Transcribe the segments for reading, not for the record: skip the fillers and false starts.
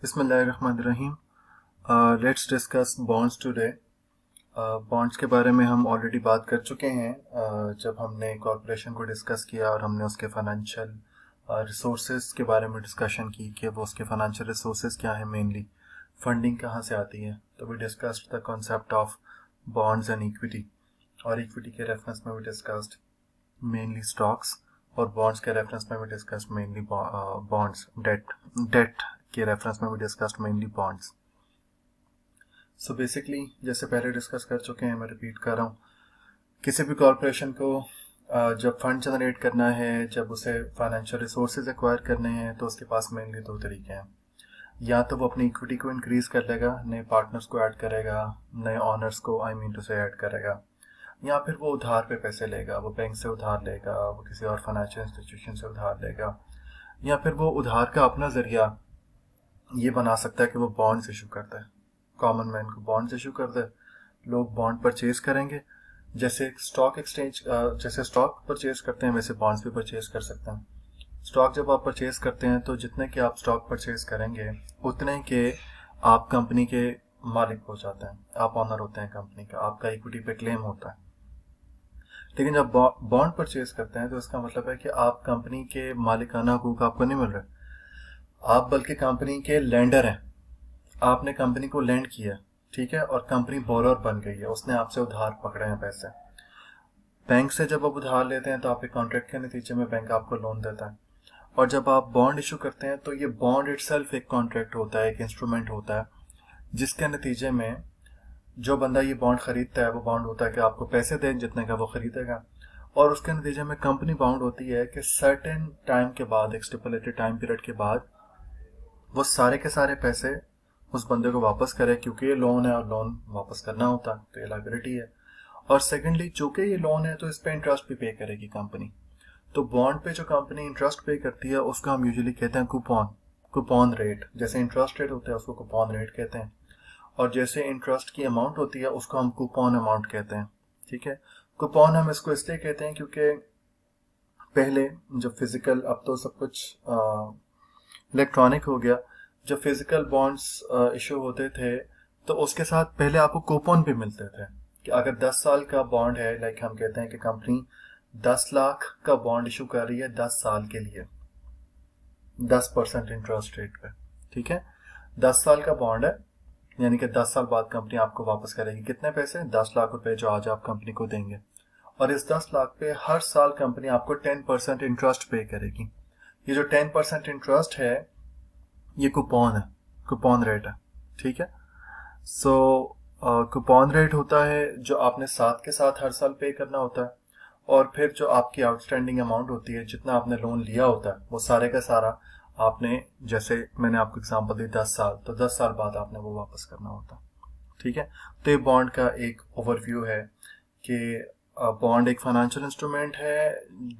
बिस्मिल्लाहिर्रहमानिर्रहीम। Let's discuss bonds today. Bonds के बारे में हम ऑलरेडी बात कर चुके हैं जब हमने कॉरपोरेशन को डिस्कस किया और हमने उसके फाइनेंशियल रिसोर्सेज के बारे में डिस्कशन की कि वो उसके फाइनेंशियल रिसोर्सेज क्या है, मेनली फंडिंग कहाँ से आती है। तो we discussed the concept of bonds and equity, और इक्विटी के रेफरेंस में भी डिस्कस्ड मेनली स्टॉक्स, और बॉन्ड्स के रेफरेंस में भी डिस्कस्ड मेनली बॉन्ड्स। डेट के रेफरेंस में भी discussed mainly bonds. So basically जैसे पहले डिस्कस कर चुके हैं, मैं रिपीट कर रहा हूँ, किसी भी कॉरपोरेशन को जब फंड जनरेट करना है, जब उसे फाइनेंशियल रिसोर्सेज एक्वायर करने हैं, तो उसके पास मेनली दो तरीके हैं। या तो वो अपनी इक्विटी को इंक्रीज कर लेगा, नए पार्टनर्स को ऐड करेगा, नए ऑनर्स को टू से ऐड करेगा, या फिर वो उधार पे पैसे लेगा, वो बैंक से उधार लेगा, वो किसी और फाइनेंशियल इंस्टीट्यूशन से उधार लेगा, या फिर वो उधार का अपना जरिया ये बना सकता है कि वो बॉन्ड्स इशू करता है। कॉमन मैन को बॉन्ड्स इशू कर दे, लोग बॉन्ड परचेज करेंगे। जैसे स्टॉक एक्सचेंज जैसे स्टॉक परचेज करते हैं, वैसे बॉन्ड्स भी परचेज कर सकते हैं। स्टॉक जब आप परचेज करते हैं तो जितने के आप स्टॉक परचेज करेंगे उतने के आप कंपनी के मालिक हो जाते हैं, आप ऑनर होते हैं कंपनी का, आपका इक्विटी पे क्लेम होता है। लेकिन जब बॉन्ड परचेज करते हैं तो इसका मतलब है कि आप कंपनी के मालिकाना हकूक आपको नहीं मिल रहे, आप बल्कि कंपनी के लेंडर हैं। आपने कंपनी को लेंड किया, ठीक है, और कंपनी बोरोर बन गई है, उसने आपसे उधार पकड़े हैं पैसे। बैंक से जब आप उधार लेते हैं तो आपके कॉन्ट्रैक्ट के नतीजे में बैंक आपको लोन देता है, और जब आप बॉन्ड इशू करते हैं तो ये बॉन्ड इटसेल्फ एक कॉन्ट्रैक्ट होता है, एक इंस्ट्रूमेंट होता है, जिसके नतीजे में जो बंदा ये बॉन्ड खरीदता है, वो बॉन्ड होता है कि आपको पैसे दें जितने का वो खरीदेगा, और उसके नतीजे में कंपनी बाउंड होती है कि सर्टेन टाइम के बाद, एक स्टिपुलेटेड टाइम पीरियड के बाद, वो सारे के सारे पैसे उस बंदे को वापस करे, क्योंकि ये लोन है और लोन वापस करना होता है, तो ये लायबिलिटी है। और सेकेंडली, चूंकि ये लोन है तो इस पे इंटरेस्ट भी पे करेगी कंपनी। तो बॉन्ड पे जो कंपनी इंटरेस्ट पे करती है उसको हम यूजुअली कहते हैं कूपन रेट। जैसे इंटरेस्ट रेट होता है उसको कूपन रेट कहते हैं, और जैसे इंटरेस्ट की अमाउंट होती है उसको हम कूपन अमाउंट कहते हैं, ठीक है। कूपन हम इसको इसलिए कहते हैं क्योंकि पहले जब फिजिकल, अब तो सब कुछ इलेक्ट्रॉनिक हो गया, जब फिजिकल बॉन्ड्स इशू होते थे तो उसके साथ पहले आपको कूपन भी मिलते थे कि अगर 10 साल का बॉन्ड है, लाइक हम कहते हैं कि कंपनी 10 लाख का बॉन्ड इशू कर रही है 10 साल के लिए 10% इंटरेस्ट रेट पे, ठीक है। 10 साल का बॉन्ड है, यानी कि 10 साल बाद कंपनी आपको वापस करेगी कितने पैसे, 10 लाख रुपए जो आज आप कंपनी को देंगे, और इस 10 लाख पे हर साल कंपनी आपको 10% इंटरेस्ट पे करेगी। ये जो 10% इंटरेस्ट है ये कूपन है, कूपन रेट है, ठीक है। सो कूपन रेट होता है जो आपने साथ के साथ हर साल पे करना होता है, और फिर जो आपकी आउटस्टैंडिंग अमाउंट होती है, जितना आपने लोन लिया होता है, वो सारे का सारा आपने, जैसे मैंने आपको एग्जांपल दी 10 साल, तो 10 साल बाद आपने वो वापस करना होता है, ठीक है। तो ये बॉन्ड का एक ओवरव्यू है कि बॉन्ड एक फाइनेंशियल इंस्ट्रूमेंट है,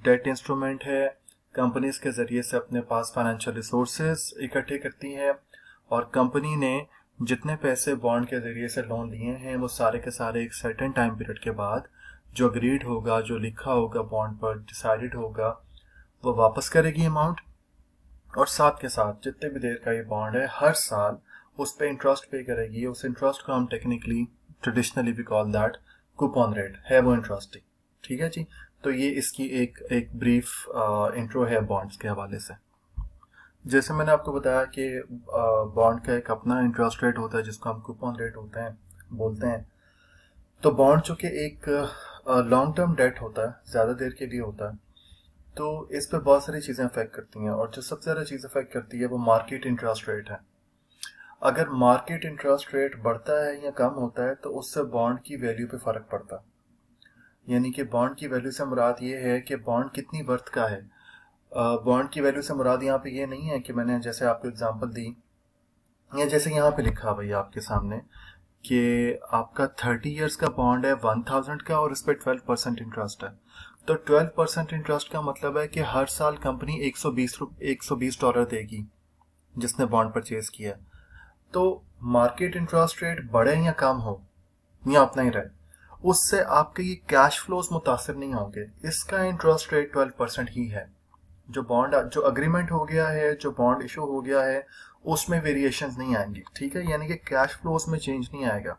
डेट इंस्ट्रूमेंट है, कंपनीज के जरिए से अपने पास फाइनेंशियल रिसोर्सेज इकट्ठे करती है, और कंपनी ने जितने पैसे बॉन्ड के जरिए से लोन लिए हैं वो सारे के सारे एक सर्टेन टाइम पीरियड के बाद जो अग्रीड होगा, जो लिखा होगा बॉन्ड पर, डिसाइडेड होगा, वो वापस करेगी अमाउंट, और साथ के साथ जितने भी देर का ये बॉन्ड है हर साल उस पर इंटरेस्ट पे करेगी। उस इंटरेस्ट को हम technically, traditionally we call that coupon rate, है वो इंटरेस्ट, ठीक है जी। तो ये इसकी एक ब्रीफ इंट्रो है बॉन्ड्स के हवाले से। जैसे मैंने आपको बताया कि बॉन्ड का एक अपना इंटरेस्ट रेट होता है जिसको हम कूपन रेट बोलते हैं। तो बॉन्ड चूंकि एक लॉन्ग टर्म डेट होता है, ज्यादा देर के लिए होता है, तो इस पे बहुत सारी चीजें अफेक्ट करती हैं, और जो सबसे ज्यादा चीज अफेक्ट करती है वो मार्केट इंटरेस्ट रेट है। अगर मार्केट इंटरेस्ट रेट बढ़ता है या कम होता है तो उससे बॉन्ड की वैल्यू पे फर्क पड़ता है। यानी कि बॉन्ड की वैल्यू से मुराद ये है कि बॉन्ड कितनी वर्थ का है। बॉन्ड की वैल्यू से मुराद यहाँ पे ये नहीं है कि मैंने जैसे आपको एग्जांपल दी, या जैसे यहाँ पे लिखा हुआ है आपके सामने कि आपका 30 इयर्स का बॉन्ड है 1000 का, और इस पर 12% इंटरेस्ट है। तो 12% इंटरेस्ट का मतलब है कि हर साल कंपनी 120 डॉलर देगी जिसने बॉन्ड परचेज किया। तो मार्केट इंटरेस्ट रेट बढ़े या कम हो या उतना ही रहे, उससे आपके ये कैश फ्लोज मुतासर नहीं होंगे। इसका इंटरेस्ट रेट 12% ही है। जो अग्रीमेंट हो गया है, जो बॉन्ड इशू हो गया है, उसमें वेरिएशंस नहीं आएंगी, ठीक है, यानी कि कैश फ्लो उसमें चेंज नहीं आएगा।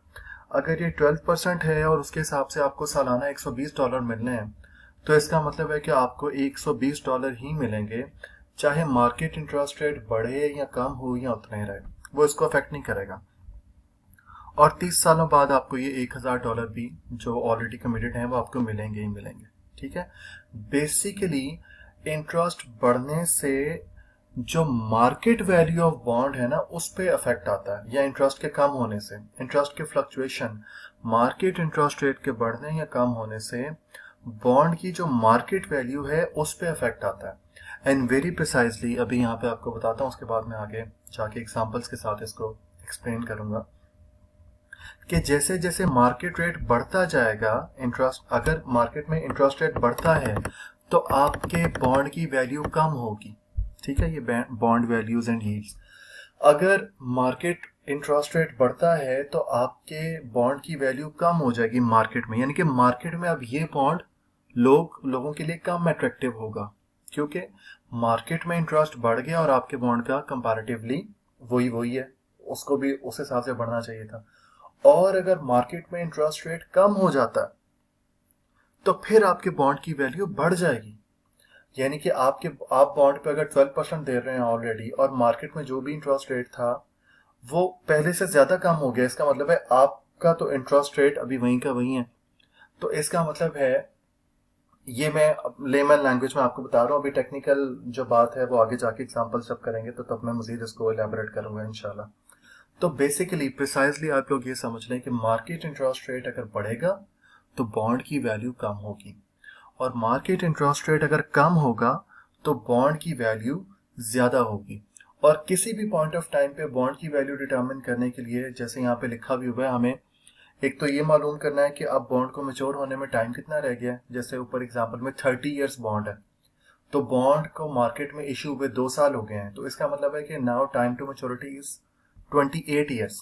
अगर ये 12% है और उसके हिसाब से आपको सालाना $120 मिलने हैं, तो इसका मतलब है कि आपको $120 ही मिलेंगे, चाहे मार्केट इंटरेस्ट रेट बढ़े या कम हो या उतना ही रहे, वो इसको अफेक्ट नहीं करेगा। और 30 सालों बाद आपको ये $1000 भी जो ऑलरेडी कमिटेड हैं वो आपको मिलेंगे ही मिलेंगे, ठीक है। बेसिकली इंटरेस्ट बढ़ने से जो मार्केट वैल्यू ऑफ बॉन्ड है ना उस पे अफेक्ट आता है, या इंटरेस्ट के कम होने से, इंटरेस्ट के फ्लक्चुएशन मार्केट इंटरेस्ट रेट के बढ़ने या कम होने से बॉन्ड की जो मार्केट वैल्यू है उस पे अफेक्ट आता है। एंड वेरी प्रिसाइजली अभी यहाँ पे आपको बताता हूँ, उसके बाद मैं आगे जाके एग्जांपल्स के साथ इसको एक्सप्लेन करूंगा कि जैसे जैसे मार्केट रेट बढ़ता जाएगा, इंटरेस्ट अगर मार्केट में इंटरेस्ट रेट बढ़ता है तो आपके बॉन्ड की वैल्यू कम होगी, ठीक है, ये बॉन्ड वैल्यूज एंड यील्ड्स। अगर मार्केट इंटरेस्ट रेट बढ़ता है तो आपके बॉन्ड की वैल्यू कम हो जाएगी मार्केट में, यानी कि मार्केट में अब ये बॉन्ड लोगों के लिए कम अट्रैक्टिव होगा, क्योंकि मार्केट में इंटरेस्ट बढ़ गया और आपके बॉन्ड का कंपैरेटिवली वही है, उसको भी उस हिसाब से बढ़ना चाहिए था। और अगर मार्केट में इंटरेस्ट रेट कम हो जाता है तो फिर आपके बॉन्ड की वैल्यू बढ़ जाएगी, यानी कि आप बॉन्ड पे अगर 12% दे रहे हैं ऑलरेडी और मार्केट में जो भी इंटरेस्ट रेट था वो पहले से ज्यादा कम हो गया, इसका मतलब है आपका तो इंटरेस्ट रेट अभी वहीं का वहीं है। तो इसका मतलब है, ये मैं लेमन लैंग्वेज में आपको बता रहा हूँ, अभी टेक्निकल जो बात है वो आगे जाके एग्जांपल जब करेंगे तो तब मैं मजीद इसको एलैबोरेट करूंगा इंशाल्लाह। तो बेसिकली प्रिसाइजली आप लोग ये समझ लें कि मार्केट इंटरेस्ट रेट अगर बढ़ेगा तो बॉन्ड की वैल्यू कम होगी, और मार्केट इंटरेस्ट रेट अगर कम होगा तो बॉन्ड की वैल्यू ज्यादा होगी। और किसी भी पॉइंट ऑफ टाइम पे बॉन्ड की वैल्यू डिटरमिन करने के लिए, जैसे यहाँ पे लिखा भी हुआ है, हमें एक तो ये मालूम करना है कि अब बॉन्ड को मैच्योर होने में टाइम कितना रह गया है। जैसे ऊपर एग्जांपल में 30 इयर्स बॉन्ड है, तो बॉन्ड को मार्केट में इश्यू हुए 2 साल हो गए हैं, तो इसका मतलब है कि now time to maturity is 28 years,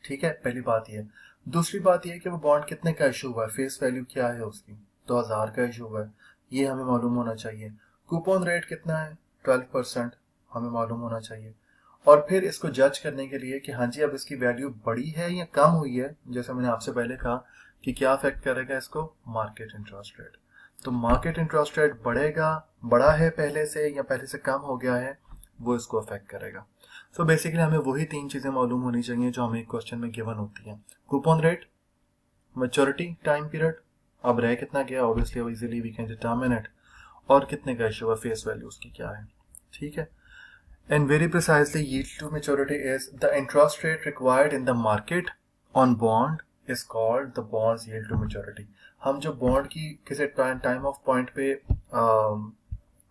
ठीक है, पहली बात ये। दूसरी बात ये कि वो बॉन्ड कितने का इशू हुआ है, फेस वैल्यू क्या है उसकी, 2000 का इशू हुआ है, ये हमें मालूम होना चाहिए। कूपन रेट कितना है, 12%, हमें मालूम होना चाहिए। और फिर इसको जज करने के लिए कि हाँ जी अब इसकी वैल्यू बढ़ी है या कम हुई है, जैसे मैंने आपसे पहले कहा कि क्या अफेक्ट करेगा इसको, मार्केट इंटरेस्ट रेट। तो मार्केट इंटरेस्ट रेट बढ़ेगा, बढ़ा है पहले से या पहले से कम हो गया है, वो इसको अफेक्ट करेगा। सो बेसिकली हमें वही 3 चीजें मालूम होनी चाहिए जो हमें क्वेश्चन में गिवन होती हैं। Coupon rate, maturity time period, अब रह कितना गया, obviously easily we can determine it, और कितने का इशू है, फेस वैल्यू उसकी क्या है, ठीक है। And very precisely, yield to maturity is the interest rate required in the market on bond is called the bonds yield to maturity. हम जो बॉन्ड की किसी टाइम ऑफ पॉइंट पे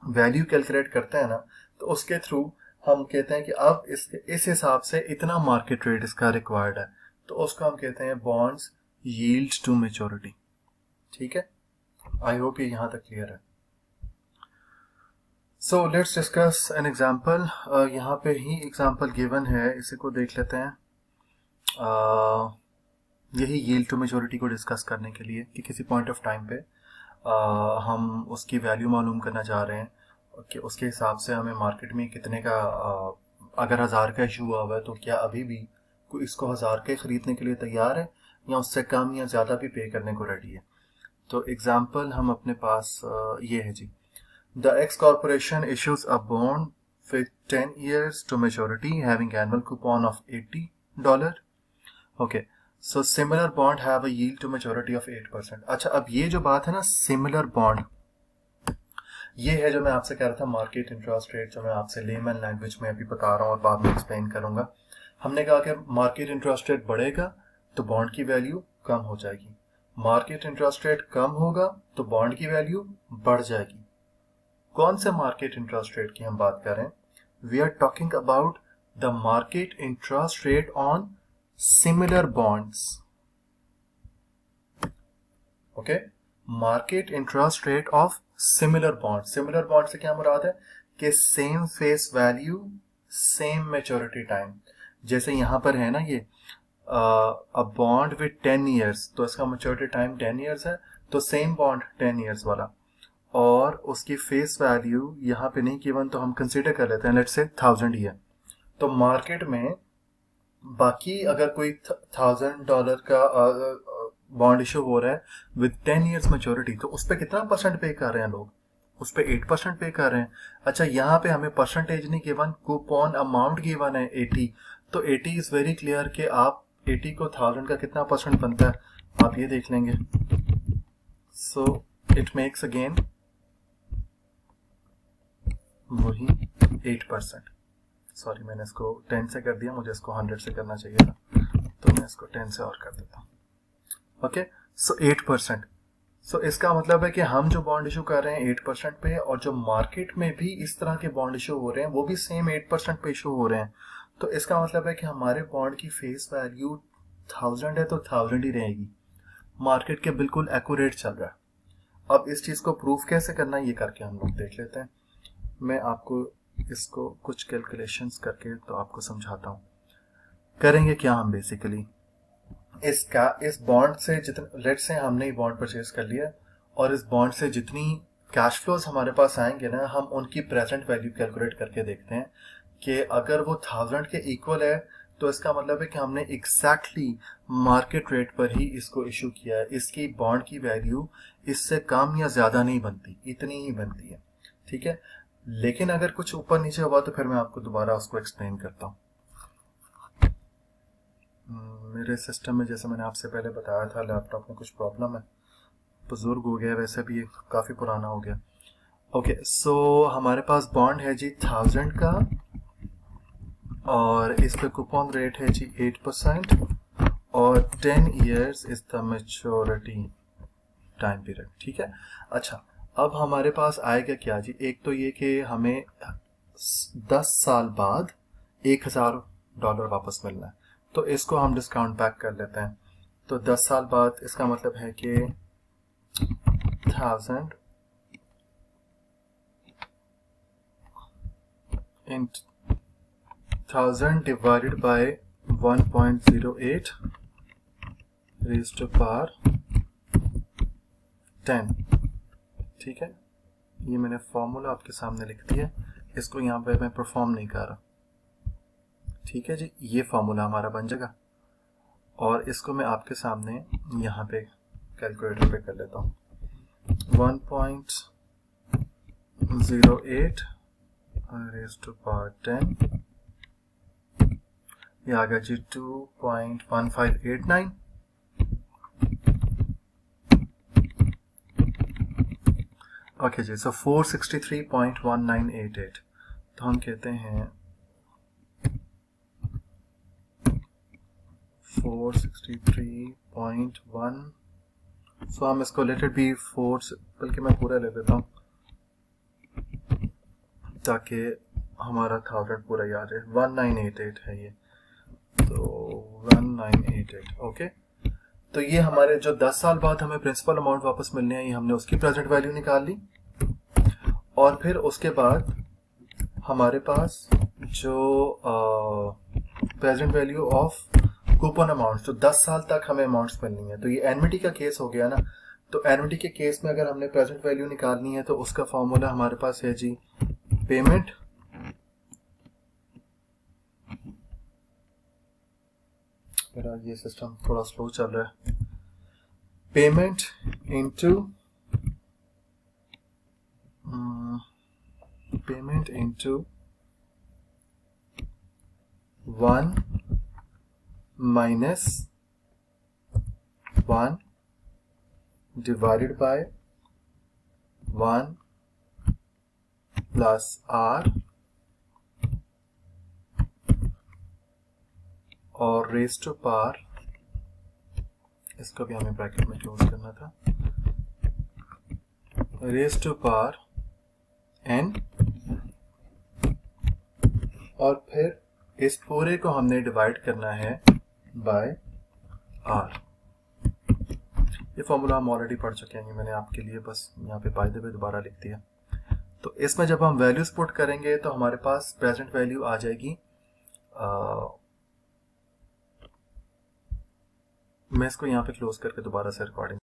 वैल्यू कैलकुलेट करते हैं ना, तो उसके थ्रू हम कहते हैं कि अब इस हिसाब से इतना मार्केट रेट इसका रिक्वायर्ड है, तो उसको हम कहते हैं बॉन्ड्स यील्ड टू मेच्योरिटी, ठीक है। आई होप ये यहाँ तक क्लियर है। So let's discuss an example, यहाँ पे ही एग्जाम्पल गिवन है, इसी को देख लेते हैं। यही यील्ड टू मेच्योरिटी को डिस्कस करने के लिए कि किसी पॉइंट ऑफ टाइम पे हम उसकी वैल्यू मालूम करना चाह रहे हैं कि उसके हिसाब से हमें मार्केट में कितने का, अगर 1000 का इशू हुआ है तो क्या अभी भी कोई इसको 1000 के खरीदने के लिए तैयार है या उससे कम या ज़्यादा भी पे करने को रेडी है। तो एग्जाम्पल हम अपने पास ये है जी, The X Corporation issues a bond with 10 years to maturity having annual coupon of $80. Okay, so similar bond have a yield to maturity of 8%. अच्छा, अब ये जो बात है ना सिमिलर बॉन्ड, ये है जो मैं आपसे कह रहा था मार्केट इंटरेस्ट रेट, जो मैं आपसे लेमन लैंग्वेज में अभी बता रहा हूँ और बाद में एक्सप्लेन करूंगा। हमने कहा कि मार्केट इंटरेस्ट रेट बढ़ेगा तो बॉन्ड की वैल्यू कम हो जाएगी, मार्केट इंटरेस्ट रेट कम होगा तो बॉन्ड की वैल्यू बढ़ जाएगी। कौन से मार्केट इंटरेस्ट रेट की हम बात कर रहे हैं, we are talking about the market interest rate on similar bonds, okay, market interest rate of similar bond. Similar bond से क्या मुराद है कि same face value same maturity time, जैसे यहां पर है ना ये अ बॉन्ड विद 10 इयर्स, तो इसका मैच्योरिटी टाइम 10 इयर्स है, तो सेम बॉन्ड 10 इयर्स वाला, और उसकी फेस वैल्यू यहाँ पे नहीं गिवन तो हम कंसीडर कर लेते हैं, लेट्स से 1000 ही है, तो मार्केट में बाकी अगर कोई $1,000 का बॉन्ड इशू हो रहा है विद 10 years मैच्योरिटी, तो उस पर कितना परसेंट पे कर रहे हैं लोग? उस पर 8% पे कर रहे हैं। अच्छा, यहाँ पे हमें परसेंटेज नहीं गिवन, कूपन अमाउंट गिवन है 80। तो 80 इज वेरी क्लियर कि आप 80 को 1000 का कितना परसेंट बनता है, आप ये देख लेंगे। सो इट मेक्स अगेन वही 8%। सॉरी, मैंने इसको 10 से कर दिया, मुझे इसको 100 से करना चाहिए था, तो मैं इसको 10 से और कर देता हूँ। ओके, सो 8%। सो इसका मतलब है कि हम जो बॉन्ड इशू कर रहे हैं 8% पे, और जो मार्केट में भी इस तरह के बॉन्ड इशू हो रहे हैं वो भी सेम 8% पे इशू हो रहे हैं। तो इसका मतलब है कि हमारे बॉन्ड की फेस वैल्यू 1000 है तो 1000 ही रहेगी, मार्केट के बिल्कुल एक्यूरेट चल रहा है। अब इस चीज को प्रूफ कैसे करना है ये करके हम लोग देख लेते हैं। मैं आपको इसको कुछ कैलकुलेशंस करके तो आपको समझाता हूँ। करेंगे क्या हम बेसिकली, इस बॉन्ड से जितना, लेट से हमने बॉन्ड परचेज कर लिया, और इस बॉन्ड से जितनी कैश फ्लोज हमारे पास आएंगे ना, हम उनकी प्रेजेंट वैल्यू कैलकुलेट करके देखते हैं कि अगर वो 1000 के इक्वल है तो इसका मतलब है कि हमने एग्जैक्टली मार्केट रेट पर ही इसको इशू किया है। इसकी बॉन्ड की वैल्यू इससे कम या ज्यादा नहीं बनती, इतनी ही बनती है, ठीक है। लेकिन अगर कुछ ऊपर नीचे हुआ तो फिर मैं आपको दोबारा उसको एक्सप्लेन करता हूँ। मेरे सिस्टम में, जैसे मैंने आपसे पहले बताया था, लैपटॉप में कुछ प्रॉब्लम है, बुजुर्ग हो गया, वैसे भी ये काफ़ी पुराना हो गया। ओके, सो हमारे पास बॉन्ड है जी 1000 का, और इस पे कूपन रेट है जी 8%, और 10 years is the maturity time period, ठीक है। अच्छा, अब हमारे पास आएगा क्या जी, एक तो ये कि हमें 10 साल बाद $1000 वापस मिलना है, तो इसको हम डिस्काउंट बैक कर लेते हैं। तो 10 साल बाद इसका मतलब है कि 1000 divided by 1.08 raised to power 10, ठीक है। ये मैंने फॉर्मूला आपके सामने लिख दिया, इसको यहाँ पे मैं परफॉर्म नहीं कर रहा, ठीक है जी। ये फॉर्मूला हमारा बन जाएगा, और इसको मैं आपके सामने यहाँ पे कैलकुलेटर पे कर लेता हूँ। 1.08 रेज़्ड टू पावर 10, ये आ गया जी 2.1589। ओके जी, सो 463.1988, तो हम कहते हैं 463.1, सो हम इसको लेट इट बी 4, बल्कि मैं पूरा ले लेता हूँ ताकि हमारा 1000 पूरा याद है। 1988 है ये, तो 1988, ओके। तो ये हमारे जो 10 साल बाद हमें प्रिंसिपल अमाउंट वापस मिलने है, ये हमने उसकी प्रेजेंट वैल्यू निकाल ली, और फिर उसके बाद हमारे पास जो present value of coupon amount, तो 10 साल तक हमें अमाउंट्स मिलनी है। तो ये एनविटी का केस हो गया ना, तो एनविटी के केस में अगर हमने प्रेजेंट वैल्यू निकालनी है तो उसका फॉर्मूला हमारे पास है जी पेमेंट मेरा ये सिस्टम थोड़ा स्लो चल रहा है, payment into payment into 1 minus 1 divided by 1 plus r, और रेज़ टू पावर, इसको भी हमें ब्रैकेट में क्लोज करना था, रेज़ टू पावर n, और फिर इस पूरे को हमने डिवाइड करना है बाय r। ये फॉर्मूला हम ऑलरेडी पढ़ चुके हैं, मैंने आपके लिए बस यहाँ पे बाय द वे दोबारा लिख दिया। तो इसमें जब हम वैल्यूज पुट करेंगे तो हमारे पास प्रेजेंट वैल्यू आ जाएगी, मैं इसको यहाँ पे क्लोज करके दोबारा से रिकॉर्डिंग